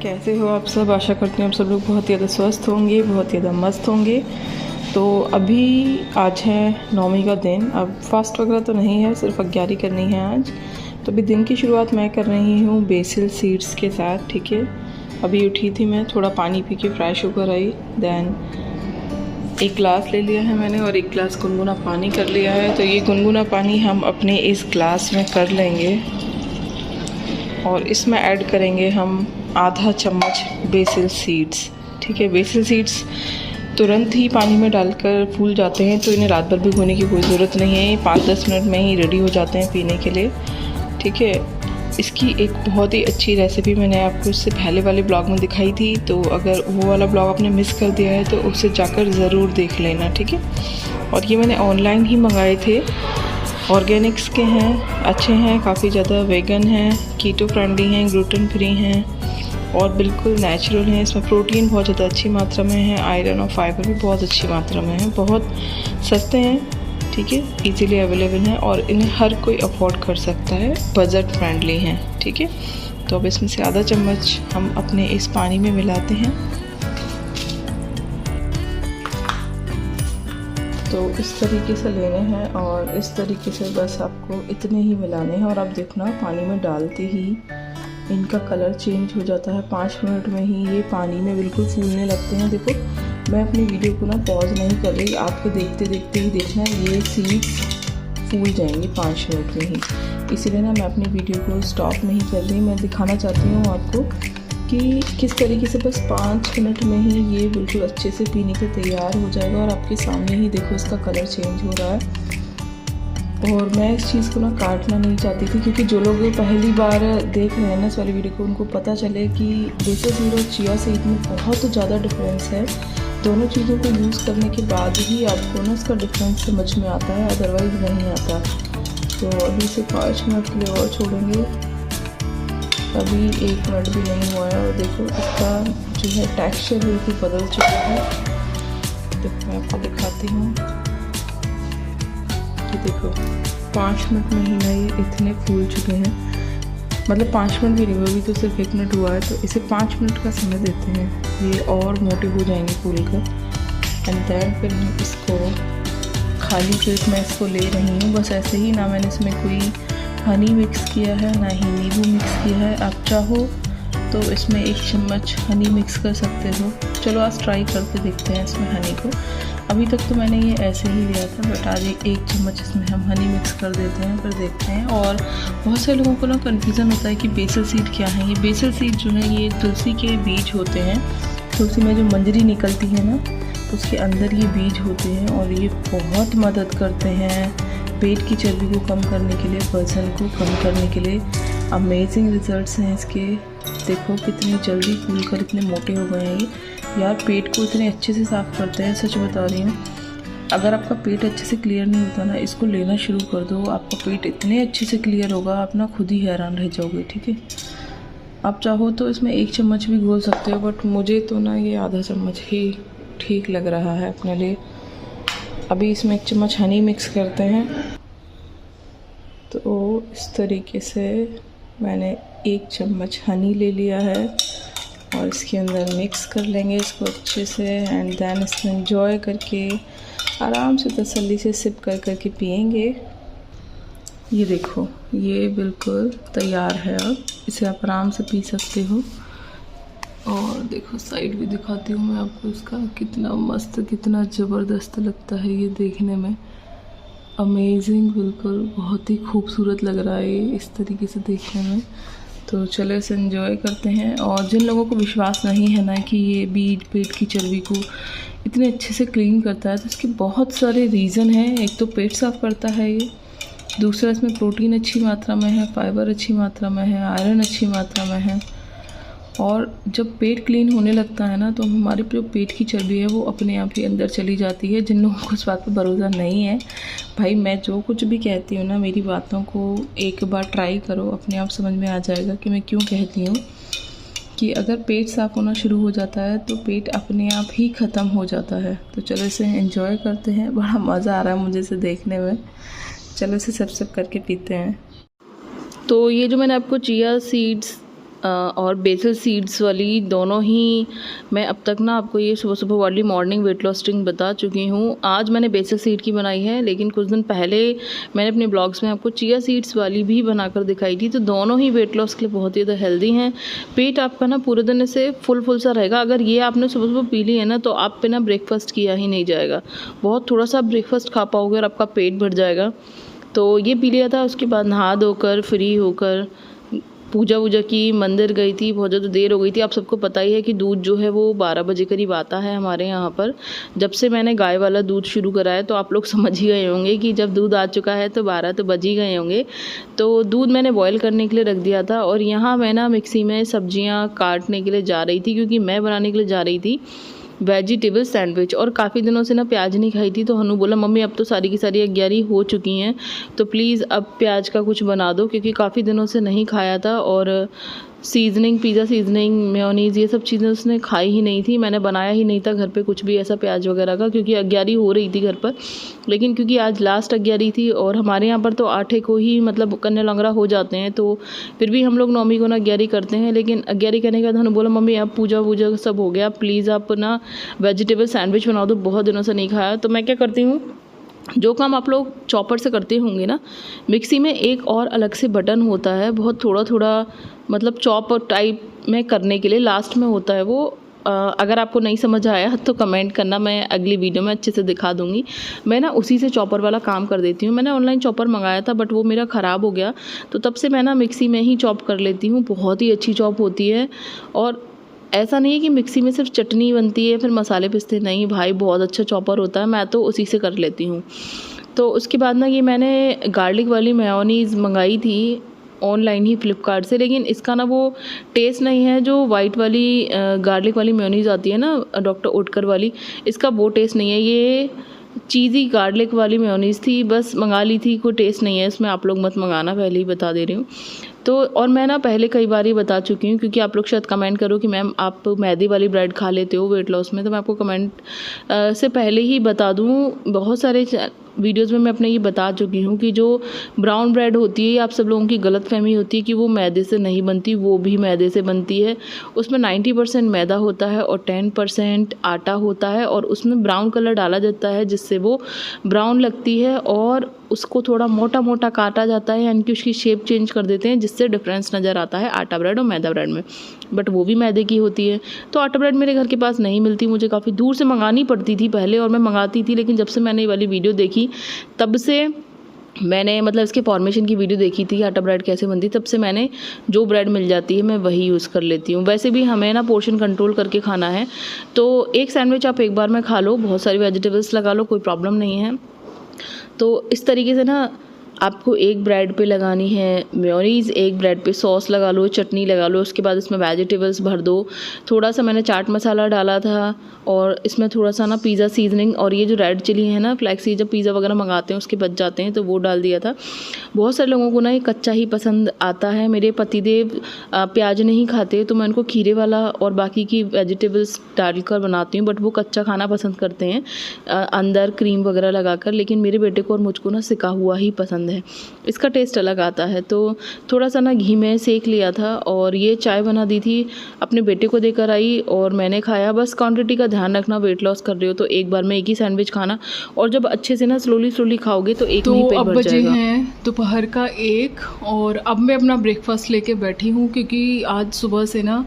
कैसे हो आप सब। आशा करती हूँ आप सब लोग बहुत ज़्यादा स्वस्थ होंगे, बहुत ज़्यादा मस्त होंगे। तो अभी आज है 9वीं का दिन। अब फास्ट वगैरह तो नहीं है, सिर्फ अग्यारी करनी है आज। तो अभी दिन की शुरुआत मैं कर रही हूँ बेसिल सीड्स के साथ, ठीक है। अभी उठी थी मैं, थोड़ा पानी पी के फ्रेश होकर आई। देन एक गिलास ले लिया है मैंने और एक गिलास गुनगुना पानी कर लिया है। तो ये गुनगुना पानी हम अपने इस गिलास में कर लेंगे और इसमें ऐड करेंगे हम आधा चम्मच बेसिल सीड्स, ठीक है। बेसिल सीड्स तुरंत ही पानी में डालकर फूल जाते हैं, तो इन्हें रात भर भिगोने की कोई ज़रूरत नहीं है। 5-10 मिनट में ही रेडी हो जाते हैं पीने के लिए, ठीक है। इसकी एक बहुत ही अच्छी रेसिपी मैंने आपको इससे पहले वाले ब्लॉग में दिखाई थी, तो अगर वो वाला ब्लॉग आपने मिस कर दिया है तो उसे जाकर ज़रूर देख लेना, ठीक है। और ये मैंने ऑनलाइन ही मंगाए थे, ऑर्गेनिक्स के हैं, अच्छे हैं, काफ़ी ज़्यादा वेगन हैं, कीटो फ्रेंडली हैं, ग्लूटेन फ्री हैं और बिल्कुल नेचुरल हैं। इसमें प्रोटीन बहुत ज़्यादा अच्छी मात्रा में है, आयरन और फाइबर भी बहुत अच्छी मात्रा में है। बहुत सस्ते हैं, ठीक है, इजीली अवेलेबल हैं और इन्हें हर कोई अफोर्ड कर सकता है, बजट फ्रेंडली हैं, ठीक है। तो अब इसमें से आधा चम्मच हम अपने इस पानी में मिलाते हैं। तो इस तरीके से लेने हैं और इस तरीके से बस आपको इतने ही मिलाने हैं। और आप देखना पानी में डालते ही इनका कलर चेंज हो जाता है। 5 मिनट में ही ये पानी में बिल्कुल फूलने लगते हैं। देखो मैं अपनी वीडियो को ना पॉज नहीं कर रही, आपके देखते देखते ही देखना ये सीड्स फूल जाएंगे 5 मिनट में ही। इसीलिए ना मैं अपनी वीडियो को स्टॉप नहीं कर रही, मैं दिखाना चाहती हूँ आपको कि किस तरीके से बस 5 मिनट में ही ये बिल्कुल अच्छे से पीने के तैयार हो जाएगा। और आपके सामने ही देखो इसका कलर चेंज हो रहा है। और मैं इस चीज़ को ना काटना नहीं चाहती थी, क्योंकि जो लोग पहली बार देख रहे हैं ना इस वाली वीडियो को, उनको पता चले कि बेसिल सीड और चिया सीड में बहुत ज़्यादा डिफरेंस है। दोनों चीज़ों को यूज़ करने के बाद ही आपको ना इसका डिफरेंस समझ में आता है, अदरवाइज़ नहीं आता। तो अभी इसे 5 मिनट के लिए और छोड़ेंगे। अभी 1 मिनट भी नहीं हुआ है और देखो इसका जो है टेक्सचर बिल्कुल बदल चुका है। तो मैं आपको दिखाती हूँ कि देखो 5 मिनट में ही ना ये इतने फूल चुके हैं। मतलब 5 मिनट भी नहीं हुआ, अभी तो सिर्फ 1 मिनट हुआ है। तो इसे 5 मिनट का समय देते हैं, ये और मोटे हो जाएंगे फूल कर। एंड देन फिर हम इसको खाली पेट में इसको ले रही हूँ, बस ऐसे ही। ना मैंने इसमें कोई हनी मिक्स किया है, ना ही नींबू मिक्स किया है। आप चाहो तो इसमें 1 चम्मच हनी मिक्स कर सकते हो। चलो आज ट्राई करके देखते हैं इसमें हनी को। अभी तक तो मैंने ये ऐसे ही लिया था, बट आज 1 चम्मच इसमें हम हनी मिक्स कर देते हैं, फिर देखते हैं। और बहुत से लोगों को ना कन्फ्यूज़न होता है कि बेसिल सीड क्या है। ये बेसिल सीड जो है ये तुलसी के बीज होते हैं। तुलसी में जो मंजरी निकलती है ना, तो उसके अंदर ये बीज होते हैं और ये बहुत मदद करते हैं पेट की चर्बी को कम करने के लिए, वजन को कम करने के लिए। अमेजिंग रिजल्ट्स हैं इसके। देखो कितनी जल्दी फूल कर इतने मोटे हो गए हैं ये। यार पेट को इतने अच्छे से साफ़ करते हैं, सच बता रही हूँ। अगर आपका पेट अच्छे से क्लियर नहीं होता ना, इसको लेना शुरू कर दो, आपका पेट इतने अच्छे से क्लियर होगा, आप ना खुद ही हैरान रह जाओगे, ठीक है। आप चाहो तो इसमें 1 चम्मच भी घोल सकते हो, बट मुझे तो ना ये आधा चम्मच ही ठीक लग रहा है अपने लिए। अभी इसमें 1 चम्मच हनी मिक्स करते हैं। तो इस तरीके से मैंने 1 चम्मच हनी ले लिया है और इसके अंदर मिक्स कर लेंगे इसको अच्छे से। एंड देन इसको एंजॉय करके आराम से तसल्ली से सिप कर करके पियेंगे। ये देखो ये बिल्कुल तैयार है, अब इसे आप आराम से पी सकते हो। और देखो साइड भी दिखाती हूँ मैं आपको इसका, कितना मस्त, कितना ज़बरदस्त लगता है ये देखने में। अमेजिंग, बिल्कुल बहुत ही खूबसूरत लग रहा है ये इस तरीके से देखने में। तो चलो इसे एंजॉय करते हैं। और जिन लोगों को विश्वास नहीं है ना कि ये बीज पेट की चर्बी को इतने अच्छे से क्लीन करता है, तो इसके बहुत सारे रीज़न हैं। एक तो पेट साफ़ करता है ये, दूसरा इसमें प्रोटीन अच्छी मात्रा में है, फाइबर अच्छी मात्रा में है, आयरन अच्छी मात्रा में है। और जब पेट क्लीन होने लगता है ना, तो हमारे जो पेट की चर्बी है वो अपने आप ही अंदर चली जाती है। जिन लोगों को इस बात पर भरोसा नहीं है, भाई मैं जो कुछ भी कहती हूँ ना, मेरी बातों को एक बार ट्राई करो, अपने आप समझ में आ जाएगा कि मैं क्यों कहती हूँ कि अगर पेट साफ़ होना शुरू हो जाता है तो पेट अपने आप ही ख़त्म हो जाता है। तो चलो इसे एंजॉय करते हैं, बड़ा मज़ा आ रहा है मुझे इसे देखने में। चलो इसे सब करके पीते हैं। तो ये जो मैंने आपको चिया सीड्स और बेसल सीड्स वाली, दोनों ही मैं अब तक ना आपको ये सुबह सुबह वाली मॉर्निंग वेट लॉस ड्रिंक बता चुकी हूँ। आज मैंने बेसल सीड की बनाई है, लेकिन कुछ दिन पहले मैंने अपने ब्लॉग्स में आपको चिया सीड्स वाली भी बनाकर दिखाई थी। तो दोनों ही वेट लॉस के लिए बहुत ही ज़्यादा हेल्दी हैं। पेट आपका ना पूरे दिन से फुल सा रहेगा। अगर ये आपने सुबह सुबह पी ली है ना, तो आप पे ना ब्रेकफास्ट किया ही नहीं जाएगा। बहुत थोड़ा सा ब्रेकफास्ट खा पाओगे और आपका पेट भर जाएगा। तो ये पी लिया था। उसके बाद नहा धोकर फ्री होकर पूजा वूजा की, मंदिर गई थी, बहुत ज़्यादा देर हो गई थी। आप सबको पता ही है कि दूध जो है वो 12 बजे करीब आता है हमारे यहाँ पर। जब से मैंने गाय वाला दूध शुरू करा है, तो आप लोग समझ ही गए होंगे कि जब दूध आ चुका है तो 12 तो बज ही गए होंगे। तो दूध मैंने बॉईल करने के लिए रख दिया था, और यहाँ मैं ना मिक्सी में सब्जियाँ काटने के लिए जा रही थी, क्योंकि मैं बनाने के लिए जा रही थी वेजिटेबल सैंडविच। और काफ़ी दिनों से ना प्याज नहीं खाई थी, तो हनु बोला मम्मी अब तो सारी की सारी 11 हो चुकी हैं, तो प्लीज़ अब प्याज का कुछ बना दो, क्योंकि काफ़ी दिनों से नहीं खाया था। और सीजनिंग, पिज़्ज़ा सीजनिंग, मेयोनीज़, ये सब चीज़ें उसने खाई ही नहीं थी। मैंने बनाया ही नहीं था घर पे कुछ भी ऐसा प्याज वगैरह का, क्योंकि 11 हो रही थी घर पर। लेकिन क्योंकि आज लास्ट 11 थी, और हमारे यहाँ पर तो 8 को ही मतलब कन्या लंगड़ा हो जाते हैं, तो फिर भी हम लोग 9वीं को ना 11 करते हैं। लेकिन 11 करने के बाद हमने बोला मम्मी अब पूजा वूजा सब हो गया, प्लीज़ आप ना वेजिटेबल सैंडविच बना दो, बहुत दिनों से नहीं खाया। तो मैं क्या करती हूँ, जो काम आप लोग चॉपर से करते होंगे ना, मिक्सी में एक और अलग से बटन होता है, बहुत थोड़ा थोड़ा मतलब चॉप टाइप में करने के लिए लास्ट में होता है वो। अगर आपको नहीं समझ आया तो कमेंट करना, मैं अगली वीडियो में अच्छे से दिखा दूँगी। मैं ना उसी से चॉपर वाला काम कर देती हूँ। मैंने ऑनलाइन चॉपर मंगाया था, बट वो मेरा ख़राब हो गया, तो तब से मैं ना मिक्सी में ही चॉप कर लेती हूँ। बहुत ही अच्छी चॉप होती है। और ऐसा नहीं है कि मिक्सी में सिर्फ चटनी बनती है फिर मसाले पिसते, नहीं भाई, बहुत अच्छा चॉपर होता है। मैं तो उसी से कर लेती हूँ। तो उसके बाद ना ये मैंने गार्लिक वाली मेयोनीज़ मंगाई थी ऑनलाइन ही फ्लिपकार्ट से, लेकिन इसका ना वो टेस्ट नहीं है जो वाइट वाली गार्लिक वाली मेयोनीज़ आती है ना डॉक्टर ओटकर वाली, इसका वो टेस्ट नहीं है। ये चीज़ी गार्लिक वाली मेयोनीज़ थी, बस मंगा ली थी, कोई टेस्ट नहीं है इसमें। आप लोग मत मंगाना, पहले ही बता दे रही हूँ। तो और मैं ना पहले कई बार ही बता चुकी हूँ, क्योंकि आप लोग शायद कमेंट करो कि मैम आप मैदे वाली ब्रेड खा लेते हो वेट लॉस में, तो मैं आपको कमेंट से पहले ही बता दूँ। बहुत सारे वीडियोज़ में मैं अपने ये बता चुकी हूँ कि जो ब्राउन ब्रेड होती है, आप सब लोगों की गलतफहमी होती है कि वो मैदे से नहीं बनती, वो भी मैदे से बनती है। उसमें 90% मैदा होता है और 10% आटा होता है, और उसमें ब्राउन कलर डाला जाता है जिससे वो ब्राउन लगती है, और उसको थोड़ा मोटा मोटा काटा जाता है, यानी कि उसकी शेप चेंज कर देते हैं, जिससे डिफरेंस नज़र आता है आटा ब्रेड और मैदा ब्रेड में। बट वो भी मैदे की होती है। तो आटा ब्रेड मेरे घर के पास नहीं मिलती, मुझे काफ़ी दूर से मंगानी पड़ती थी पहले, और मैं मंगाती थी। लेकिन जब से मैंने ये वाली वीडियो देखी, तब से मैंने मतलब इसके फॉर्मेशन की वीडियो देखी थी आटा ब्रेड कैसे बनती, तब से मैंने जो ब्रेड मिल जाती है मैं वही यूज़ कर लेती हूँ। वैसे भी हमें ना पोर्शन कंट्रोल करके खाना है, तो एक सैंडविच आप एक बार में खा लो, बहुत सारी वेजिटेबल्स लगा लो, कोई प्रॉब्लम नहीं है। तो इस तरीके से ना आपको एक ब्रेड पे लगानी है मेयोनीज़, एक ब्रेड पे सॉस लगा लो, चटनी लगा लो, उसके बाद इसमें वेजिटेबल्स भर दो। थोड़ा सा मैंने चाट मसाला डाला था, और इसमें थोड़ा सा ना पिज़्ज़ा सीजनिंग, और ये जो रेड चिली है ना फ्लैक्सी, जब पिज़्ज़ा वगैरह मंगाते हैं उसके बच जाते हैं, तो वो डाल दिया था। बहुत सारे लोगों को ना ये कच्चा ही पसंद आता है। मेरे पतिदेव प्याज नहीं खाते, तो मैं उनको खीरे वाला और बाकी की वेजिटेबल्स डालकर बनाती हूँ, बट वो कच्चा खाना पसंद करते हैं अंदर क्रीम वगैरह लगाकर। लेकिन मेरे बेटे को और मुझको ना सिका हुआ ही पसंद है, इसका टेस्ट अलग आता है। तो थोड़ा सा ना घी में सेक लिया था, और ये चाय बना दी थी, अपने बेटे को देकर आई और मैंने खाया। बस क्वांटिटी का ध्यान रखना, वेट लॉस कर रहे हो तो एक बार में एक ही सैंडविच खाना, और जब अच्छे से ना स्लोली खाओगे तो एक नहीं पेट भर जाएगा। अब बजे हैं दोपहर का 1, और अब मैं अपना ब्रेकफास्ट लेके बैठी हूँ, क्योंकि आज सुबह से ना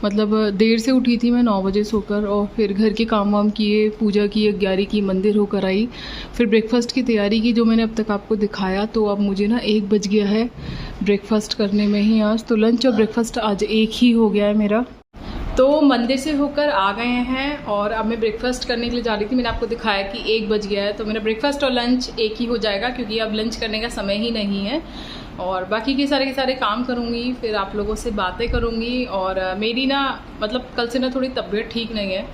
मतलब देर से उठी थी मैं 9 बजे सोकर, और फिर घर के काम वाम किए, पूजा की, 11 की, मंदिर होकर आई, फिर ब्रेकफास्ट की तैयारी की जो मैंने अब तक आपको दिखाया। तो अब मुझे ना 1 बज गया है ब्रेकफास्ट करने में ही आज। तो लंच और ब्रेकफास्ट आज एक ही हो गया है मेरा। तो मंदिर से होकर आ गए हैं, और अब मैं ब्रेकफास्ट करने के लिए जा रही थी। मैंने आपको दिखाया कि 1 बज गया है, तो मेरा ब्रेकफास्ट और लंच एक ही हो जाएगा, क्योंकि अब लंच करने का समय ही नहीं है। और बाकी के सारे काम करूँगी, फिर आप लोगों से बातें करूँगी। और मेरी ना मतलब कल से ना थोड़ी तबीयत ठीक नहीं है,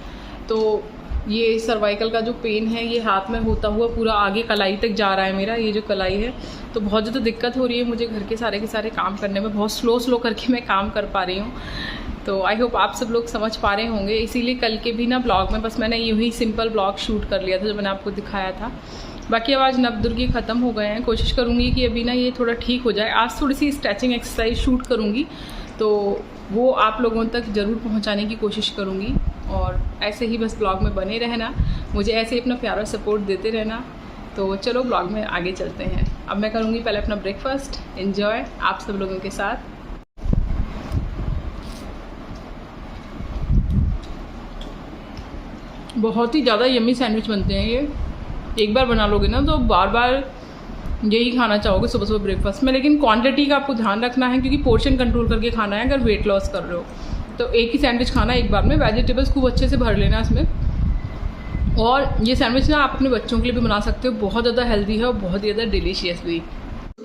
तो ये सर्वाइकल का जो पेन है ये हाथ में होता हुआ पूरा आगे कलाई तक जा रहा है मेरा, ये जो कलाई है। तो बहुत ज़्यादा दिक्कत हो रही है मुझे घर के सारे काम करने में, बहुत स्लो करके मैं काम कर पा रही हूँ। तो आई होप आप सब लोग समझ पा रहे होंगे। इसीलिए कल के भी ना ब्लॉग में बस मैंने यूँ ही सिंपल ब्लॉग शूट कर लिया था जो मैंने आपको दिखाया था। बाकी अब आज नवदुर्गे ख़त्म हो गए हैं। कोशिश करूँगी कि अभी ना ये थोड़ा ठीक हो जाए। आज थोड़ी सी स्ट्रेचिंग एक्सरसाइज शूट करूँगी, तो वो आप लोगों तक ज़रूर पहुंचाने की कोशिश करूंगी। और ऐसे ही बस ब्लॉग में बने रहना, मुझे ऐसे ही अपना प्यारा सपोर्ट देते रहना। तो चलो ब्लॉग में आगे चलते हैं। अब मैं करूंगी पहले अपना ब्रेकफास्ट एंजॉय आप सब लोगों के साथ। बहुत ही ज़्यादा यम्मी सैंडविच बनते हैं ये, एक बार बना लोगे ना तो बार बार यही खाना चाहोगे सुबह सुबह ब्रेकफास्ट में। लेकिन क्वांटिटी का आपको ध्यान रखना है, क्योंकि पोर्शन कंट्रोल करके खाना है। अगर वेट लॉस कर रहे हो तो एक ही सैंडविच खाना एक बार में, वेजिटेबल्स खूब अच्छे से भर लेना इसमें। और ये सैंडविच ना आप अपने बच्चों के लिए भी बना सकते हो, बहुत ज़्यादा हेल्दी है और बहुत ही ज़्यादा डिलीशियस भी।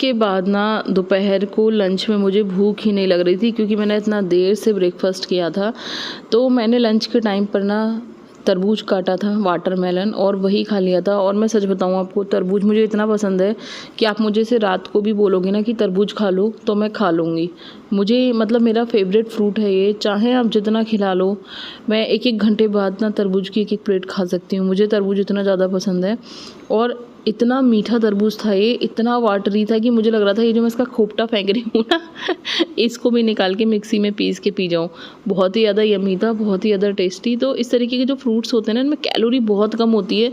के बाद ना दोपहर को लंच में मुझे भूख ही नहीं लग रही थी, क्योंकि मैंने इतना देर से ब्रेकफास्ट किया था। तो मैंने लंच के टाइम पर ना तरबूज काटा था, वाटरमेलन, और वही खा लिया था। और मैं सच बताऊं आपको, तरबूज मुझे इतना पसंद है कि आप मुझे से रात को भी बोलोगे ना कि तरबूज खा लो तो मैं खा लूँगी। मुझे मतलब मेरा फेवरेट फ्रूट है ये, चाहे आप जितना खिला लो, मैं एक एक घंटे बाद ना तरबूज की एक एक प्लेट खा सकती हूँ। मुझे तरबूज इतना ज़्यादा पसंद है। और इतना मीठा तरबूज था ये, इतना वाटरी था कि मुझे लग रहा था ये जो मैं इसका खोपटा फेंक रही हूँ ना इसको भी निकाल के मिक्सी में पीस के पी जाऊँ। बहुत ही ज़्यादा यम्मी था, बहुत ही ज़्यादा टेस्टी। तो इस तरीके के जो फ्रूट्स होते हैं ना, इनमें कैलोरी बहुत कम होती है,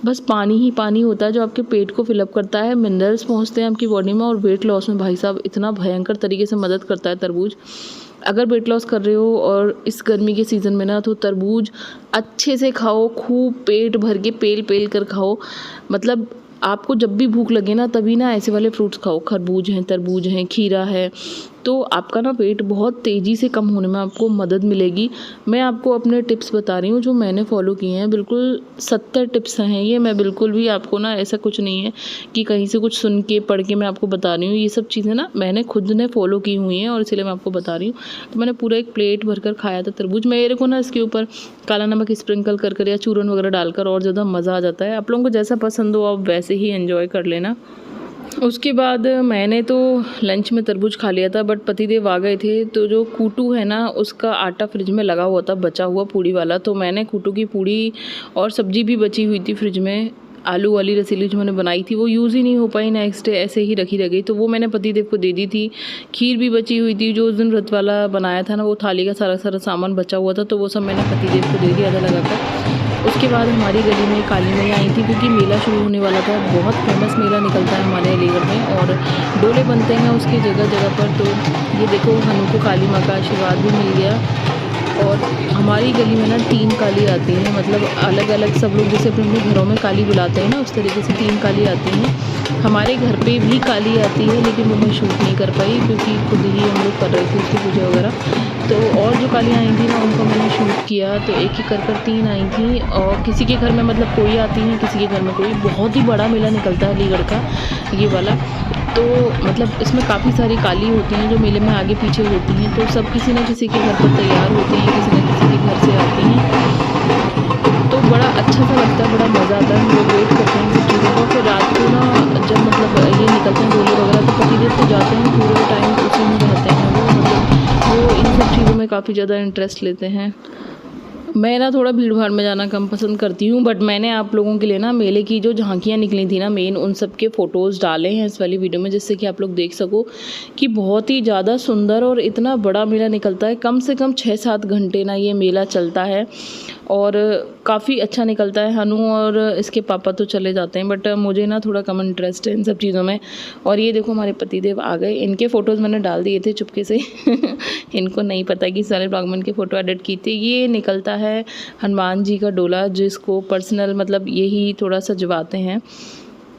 बस पानी ही पानी होता है जो आपके पेट को फिलअप करता है, मिनरल्स पहुँचते हैं आपकी बॉडी में। और वेट लॉस में भाई साहब इतना भयंकर तरीके से मदद करता है तरबूज। अगर वेट लॉस कर रहे हो और इस गर्मी के सीज़न में ना, तो तरबूज अच्छे से खाओ, खूब पेट भर के पेल पेल कर खाओ। मतलब आपको जब भी भूख लगे ना, तभी ना ऐसे वाले फ्रूट्स खाओ। खरबूज हैं, तरबूज हैं, खीरा है, तो आपका ना वेट बहुत तेज़ी से कम होने में आपको मदद मिलेगी। मैं आपको अपने टिप्स बता रही हूँ जो मैंने फॉलो किए हैं, बिल्कुल 70 टिप्स हैं ये। मैं बिल्कुल भी आपको ना ऐसा कुछ नहीं है कि कहीं से कुछ सुन के पढ़ के मैं आपको बता रही हूँ। ये सब चीज़ें ना मैंने खुद ने फॉलो की हुई हैं और इसलिए मैं आपको बता रही हूँ। तो मैंने पूरा एक प्लेट भरकर खाया था तरबूज। मेरे को ना इसके ऊपर काला नमक स्प्रिंकल कर या चूरन वगैरह डालकर और ज़्यादा मज़ा आ जाता है। आप लोगों को जैसा पसंद हो आप वैसे ही एंजॉय कर लेना। उसके बाद मैंने तो लंच में तरबूज खा लिया था, बट पतिदेव आ गए थे, तो जो कूटू है ना उसका आटा फ्रिज में लगा हुआ था, बचा हुआ पूड़ी वाला। तो मैंने कूटू की पूड़ी और सब्जी भी बची हुई थी फ्रिज में, आलू वाली रसीली जो मैंने बनाई थी, वो यूज़ ही नहीं हो पाई, नेक्स्ट डे ऐसे ही रखी रह गई, तो वो मैंने पतिदेव को दे दी थी। खीर भी बची हुई थी, जो उस दिन व्रत वाला बनाया था ना, वो थाली का सारा सारा सामान बचा हुआ था, तो वो सब मैंने पतिदेव को दे दिया था लगाकर। उसके बाद हमारी गली में काली मैया आई थी, क्योंकि मेला शुरू होने वाला था। बहुत फेमस मेला निकलता है हमारे अलीगढ़ में और डोले बनते हैं उसकी जगह जगह पर। तो ये देखो, हनु को काली माँ का आशीर्वाद भी मिल गया। और हमारी गली में ना 3 काली आती हैं, मतलब अलग अलग सब लोग जैसे अपने अपने घरों में काली बुलाते हैं ना, उस तरीके से 3 काली आती हैं। हमारे घर पे भी काली आती है, लेकिन वो मैं शूट नहीं कर पाई क्योंकि खुद ही हम लोग कर रहे थे उसकी पूजा वगैरह। तो और जो कालियाँ आई थी ना उनको मैंने शूट किया, तो एक एक कर 3 आई थी। और किसी के घर में मतलब कोई आती है, किसी के घर में कोई। बहुत ही बड़ा मेला निकलता है अलीगढ़ का ये वाला। तो मतलब इसमें काफ़ी सारी काली होती हैं जो मेले में आगे पीछे होती हैं, तो सब किसी न किसी के घर पर तैयार होती हैं, किसी न किसी के घर से आती हैं। तो बड़ा अच्छा सा लगता है, बड़ा मज़ा आता है। हम लोग वेट करते हैं सब चीज़ों को। फिर रात को ना जब मतलब ये निकलते हैं डोले वगैरह, तो पतिदेव तो जाते हैं पूरे टाइम उसी में रहते हैं वो, मतलब वो इन सब चीज़ों में काफ़ी ज़्यादा इंटरेस्ट लेते हैं। मैं ना थोड़ा भीड़ भाड़ में जाना कम पसंद करती हूँ, बट मैंने आप लोगों के लिए ना मेले की जो झांकियाँ निकली थी ना मेन, उन सब के फ़ोटोज़ डाले हैं इस वाली वीडियो में, जिससे कि आप लोग देख सको कि बहुत ही ज़्यादा सुंदर और इतना बड़ा मेला निकलता है। कम से कम 6-7 घंटे ना ये मेला चलता है और काफ़ी अच्छा निकलता है। हनु और इसके पापा तो चले जाते हैं, बट मुझे ना थोड़ा कम इंटरेस्ट है इन सब चीज़ों में। और ये देखो हमारे पतिदेव आ गए, इनके फ़ोटोज़ मैंने डाल दिए थे चुपके से इनको नहीं पता कि सारे ब्लॉग में इनके फ़ोटो एडिट की थी। ये निकलता है हनुमान जी का डोला, जिसको पर्सनल मतलब यही थोड़ा सजवाते हैं।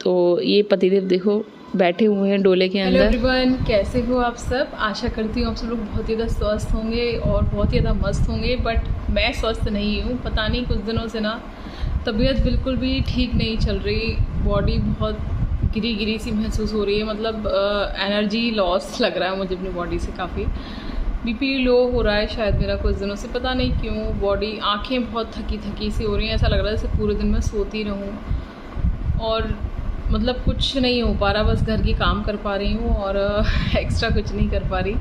तो ये पतिदेव देखो बैठे हुए हैं डोले के अंदर। हेलो एवरीवन, कैसे हो आप सब? आशा करती हूँ आप सब लोग बहुत ज़्यादा स्वस्थ होंगे और बहुत ही ज़्यादा मस्त होंगे, बट मैं स्वस्थ नहीं हूँ। पता नहीं कुछ दिनों से ना तबीयत बिल्कुल भी ठीक नहीं चल रही, बॉडी बहुत गिरी गिरी सी महसूस हो रही है, मतलब एनर्जी लॉस लग रहा है मुझे अपनी बॉडी से। काफ़ी बीपी लो हो रहा है शायद मेरा कुछ दिनों से, पता नहीं क्यों। बॉडी, आँखें बहुत थकी थकी सी हो रही हैं, ऐसा लग रहा है जैसे पूरे दिन मैं सोती रहूँ और मतलब कुछ नहीं हो पा रहा, बस घर की काम कर पा रही हूँ और एक्स्ट्रा कुछ नहीं कर पा रही।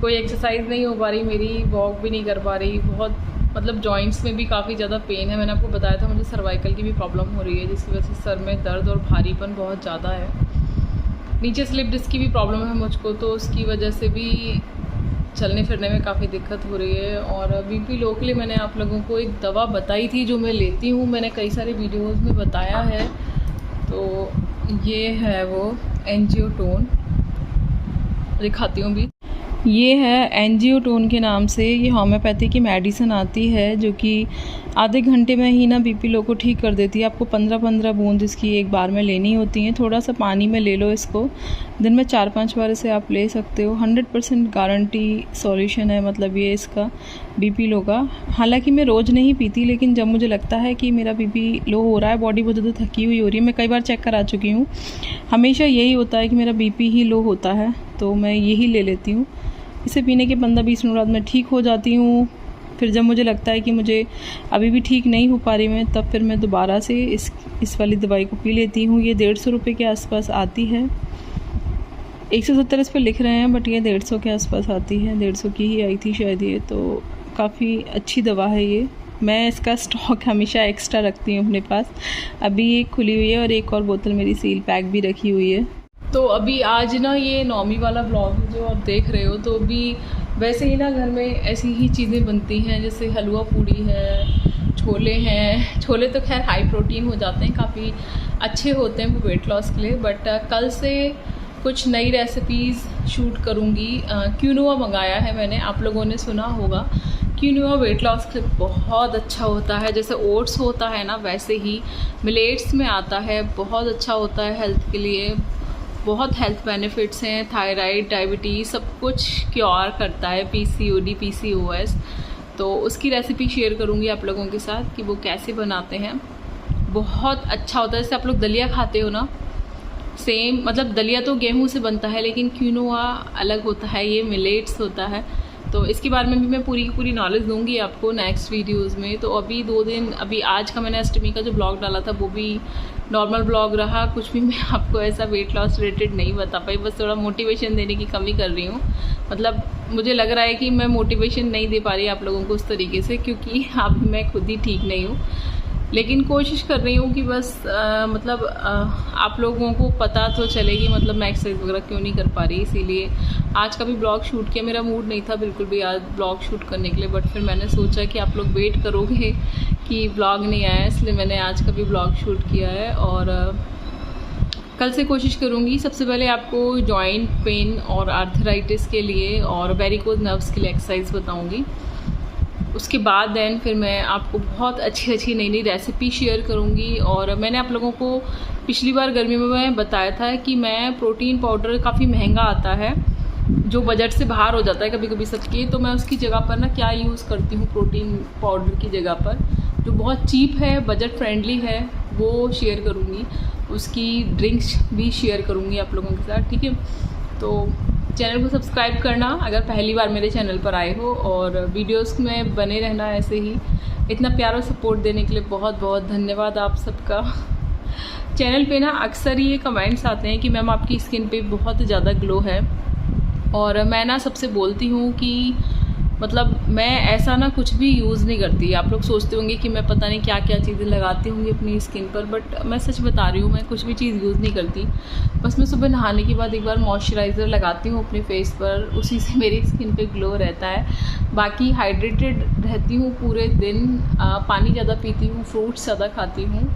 कोई एक्सरसाइज नहीं हो पा रही मेरी, वॉक भी नहीं कर पा रही। बहुत मतलब जॉइंट्स में भी काफ़ी ज़्यादा पेन है। मैंने आपको बताया था मुझे सर्वाइकल की भी प्रॉब्लम हो रही है, जिसकी वजह से सर में दर्द और भारीपन बहुत ज़्यादा है। नीचे स्लिप डिस्क की भी प्रॉब्लम है मुझको, तो उसकी वजह से भी चलने फिरने में काफ़ी दिक्कत हो रही है। और बीपी लो के लिए मैंने आप लोगों को एक दवा बताई थी जो मैं लेती हूँ, मैंने कई सारे वीडियोस में बताया है। तो ये है वो एंजियोटोन, दिखाती हूँ भी। ये है एंजियोटोन के नाम से, ये होम्योपैथी की मेडिसिन आती है जो कि आधे घंटे में ही ना बीपी लो को ठीक कर देती है। आपको 15-15 बूंद इसकी एक बार में लेनी होती हैं। थोड़ा सा पानी में ले लो इसको, दिन में 4-5 बार इसे आप ले सकते हो। 100% गारंटी सॉल्यूशन है मतलब ये इसका बीपी लो का। हालांकि मैं रोज़ नहीं पीती, लेकिन जब मुझे लगता है कि मेरा बीपी लो हो रहा है, बॉडी बहुत ज़्यादा थकी हुई हो रही है, मैं कई बार चेक करा चुकी हूँ, हमेशा यही होता है कि मेरा बीपी ही लो होता है, तो मैं यही ले लेती हूँ। इसे पीने के 15-20 मिनट बाद मैं ठीक हो जाती हूँ। फिर जब मुझे लगता है कि मुझे अभी भी ठीक नहीं हो पा रही मैं, तब फिर मैं दोबारा से इस वाली दवाई को पी लेती हूँ। ये 150 रुपये के आसपास आती है। 170 इस पर लिख रहे हैं, बट ये 150 के आसपास आती है। 150 की ही आई थी शायद ये, तो काफ़ी अच्छी दवा है ये। मैं इसका स्टॉक हमेशा एक्स्ट्रा रखती हूँ अपने पास। अभी ये खुली हुई है और एक और बोतल मेरी सील पैक भी रखी हुई है। तो अभी आज ना ये नौमी वाला ब्लॉग जो आप देख रहे हो, तो अभी वैसे ही ना घर में ऐसी ही चीज़ें बनती हैं, जैसे हलवा पूड़ी है, छोले हैं। छोले तो खैर हाई प्रोटीन हो जाते हैं, काफ़ी अच्छे होते हैं वो वेट लॉस के लिए। बट कल से कुछ नई रेसिपीज़ शूट करूँगी। क्यूनोआ मंगाया है मैंने, आप लोगों ने सुना होगा। क्यूनोआ वेट लॉस के लिए बहुत अच्छा होता है, जैसे ओट्स होता है ना वैसे ही मिलेट्स में आता है, बहुत अच्छा होता है हेल्थ के लिए। बहुत हेल्थ बेनिफिट्स हैं, थायराइड, डायबिटीज़ सब कुछ क्योर करता है, PCOD, PCOS। तो उसकी रेसिपी शेयर करूँगी आप लोगों के साथ कि वो कैसे बनाते हैं। बहुत अच्छा होता है। जैसे आप लोग दलिया खाते हो ना, सेम मतलब दलिया तो गेहूं से बनता है, लेकिन क्यूनोआ अलग होता है, ये मिलेट्स होता है। तो इसके बारे में भी मैं पूरी नॉलेज दूंगी आपको नेक्स्ट वीडियोस में। तो अभी 2 दिन, अभी आज का मैंने अष्टमी का जो ब्लॉग डाला था वो भी नॉर्मल ब्लॉग रहा, कुछ भी मैं आपको ऐसा वेट लॉस रिलेटेड नहीं बता पाई, बस थोड़ा मोटिवेशन देने की कमी कर रही हूँ। मतलब मुझे लग रहा है कि मैं मोटिवेशन नहीं दे पा रही आप लोगों को उस तरीके से, क्योंकि अब मैं खुद ही ठीक नहीं हूँ। लेकिन कोशिश कर रही हूँ कि बस आप लोगों को पता तो चले कि मतलब मैं एक्सरसाइज वगैरह क्यों नहीं कर पा रही। इसीलिए आज का भी ब्लॉग शूट किया, मेरा मूड नहीं था बिल्कुल भी आज ब्लॉग शूट करने के लिए, बट फिर मैंने सोचा कि आप लोग वेट करोगे कि ब्लॉग नहीं आया, इसलिए मैंने आज का भी ब्लॉग शूट किया है। और कल से कोशिश करूँगी। सबसे पहले आपको जॉइंट पेन और आर्थराइटिस के लिए और वेरिकोज नर्व्स के लिए एक्सरसाइज बताऊँगी। उसके बाद देन फिर मैं आपको बहुत अच्छी नई रेसिपी शेयर करूँगी। और मैंने आप लोगों को पिछली बार गर्मी में मैं बताया था कि मैं प्रोटीन पाउडर काफ़ी महंगा आता है, जो बजट से बाहर हो जाता है कभी कभी सबके, तो मैं उसकी जगह पर ना क्या यूज़ करती हूँ प्रोटीन पाउडर की जगह पर, जो बहुत चीप है, बजट फ्रेंडली है, वो शेयर करूँगी। उसकी ड्रिंक्स भी शेयर करूँगी आप लोगों के साथ, ठीक है। तो चैनल को सब्सक्राइब करना अगर पहली बार मेरे चैनल पर आए हो, और वीडियोस में बने रहना ऐसे ही। इतना प्यारा सपोर्ट देने के लिए बहुत बहुत धन्यवाद आप सबका। चैनल पे ना अक्सर ये कमेंट्स आते हैं कि मैम आपकी स्किन पे बहुत ज़्यादा ग्लो है, और मैं ना सबसे बोलती हूँ कि मतलब मैं ऐसा ना कुछ भी यूज़ नहीं करती। आप लोग सोचते होंगे कि मैं पता नहीं क्या क्या चीज़ें लगाती होंगी अपनी स्किन पर, बट मैं सच बता रही हूँ, मैं कुछ भी चीज़ यूज़ नहीं करती। बस मैं सुबह नहाने के बाद एक बार मॉइस्चराइज़र लगाती हूँ अपने फेस पर, उसी से मेरी स्किन पे ग्लो रहता है। बाकी हाइड्रेटेड रहती हूँ पूरे दिन, पानी ज़्यादा पीती हूँ, फ्रूट्स ज़्यादा खाती हूँ।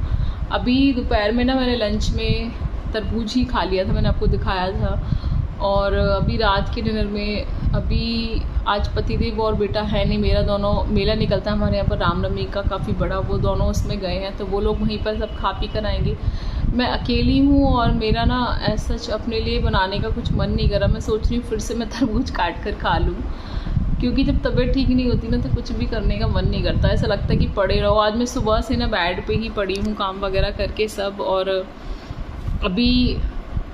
अभी दोपहर में ना मैंने लंच में तरबूज ही खा लिया था, मैंने आपको दिखाया था। और अभी रात के डिनर में, अभी आज पतिदेव और बेटा है नहीं मेरा, दोनों मेला निकलता है हमारे यहाँ पर रामनवमी का काफ़ी बड़ा, वो दोनों उसमें गए हैं, तो वो लोग वहीं पर सब खा पी कर आएंगे। मैं अकेली हूँ और मेरा ना ऐसा अपने लिए बनाने का कुछ मन नहीं कर रहा। मैं सोच रही हूँ फिर से मैं तरबूज काट कर खा लूँ, क्योंकि जब तबीयत ठीक नहीं होती ना तो कुछ भी करने का मन नहीं करता, ऐसा लगता है कि पड़े रहो। आज मैं सुबह से ना बेड पे ही पड़ी हूँ काम वगैरह करके सब, और अभी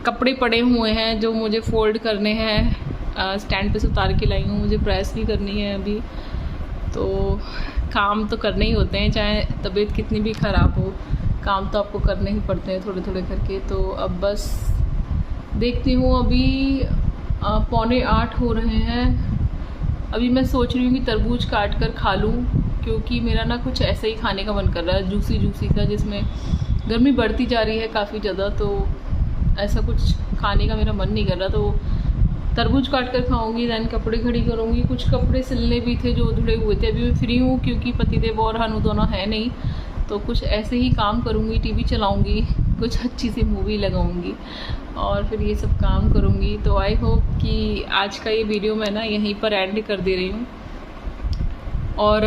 कपड़े पड़े हुए हैं जो मुझे फ़ोल्ड करने हैं, स्टैंड पे से उतार के लाई हूँ, मुझे प्रेस भी करनी है अभी। तो काम तो करने ही होते हैं, चाहे तबीयत कितनी भी ख़राब हो, काम तो आपको करने ही पड़ते हैं थोड़े थोड़े करके। तो अब बस देखती हूँ, अभी 7:45 हो रहे हैं। अभी मैं सोच रही हूँ कि तरबूज काट कर खा लूँ, क्योंकि मेरा ना कुछ ऐसा ही खाने का मन कर रहा है, जूसी का, जिसमें गर्मी बढ़ती जा रही है काफ़ी ज़्यादा, तो ऐसा कुछ खाने का मेरा मन नहीं कर रहा। तो तरबूज काट कर खाऊंगी, दैन कपड़े खड़ी करूँगी। कुछ कपड़े सिलने भी थे जो धुले हुए थे। अभी मैं फ्री हूँ क्योंकि पतिदेव और हनु दोनों है नहीं, तो कुछ ऐसे ही काम करूँगी। टीवी चलाऊँगी, कुछ अच्छी सी मूवी लगाऊँगी और फिर ये सब काम करूँगी। तो आई होप कि आज का ये वीडियो मैं ना यहीं पर एंड कर दे रही हूँ और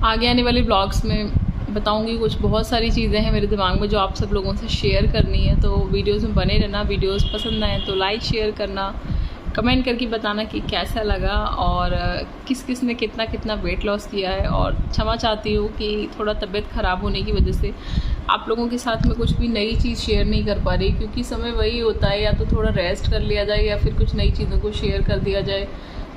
आगे आने वाले ब्लॉग्स में बताऊंगी। कुछ बहुत सारी चीज़ें हैं मेरे दिमाग में जो आप सब लोगों से शेयर करनी है, तो वीडियोस में बने रहना। वीडियोस पसंद आए तो लाइक शेयर करना, कमेंट करके बताना कि कैसा लगा और किस किस ने कितना कितना वेट लॉस किया है। और क्षमा चाहती हूँ कि थोड़ा तबीयत ख़राब होने की वजह से आप लोगों के साथ में कुछ भी नई चीज़ शेयर नहीं कर पा रही, क्योंकि समय वही होता है, या तो थोड़ा रेस्ट कर लिया जाए या फिर कुछ नई चीज़ों को शेयर कर दिया जाए,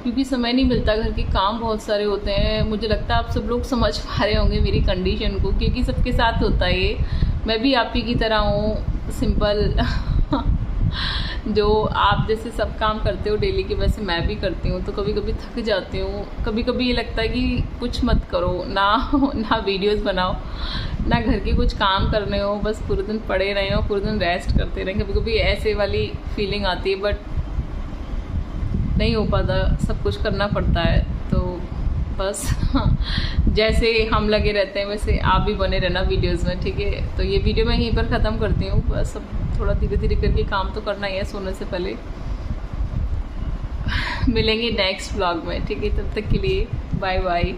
क्योंकि समय नहीं मिलता। घर के काम बहुत सारे होते हैं। मुझे लगता है आप सब लोग समझ पा रहे होंगे मेरी कंडीशन को, क्योंकि सबके साथ होता है ये। मैं भी आप ही की तरह हूँ, सिंपल जो आप जैसे सब काम करते हो डेली के, वैसे मैं भी करती हूँ। तो कभी कभी थक जाती हूँ, कभी कभी ये लगता है कि कुछ मत करो, ना वीडियोस बनाओ, ना घर के कुछ काम करने हो, बस पूरे दिन पड़े रहे हो, पूरे दिन रेस्ट करते रहें। कभी कभी ऐसे वाली फीलिंग आती है, बट नहीं हो पाता, सब कुछ करना पड़ता है। तो बस जैसे हम लगे रहते हैं वैसे आप भी बने रहना वीडियोस में, ठीक है। तो ये वीडियो मैं यहीं पर ख़त्म करती हूँ। बस अब थोड़ा धीरे धीरे करके काम तो करना ही है सोने से पहले। मिलेंगे नेक्स्ट व्लॉग में, ठीक है। तब तक के लिए बाय बाय।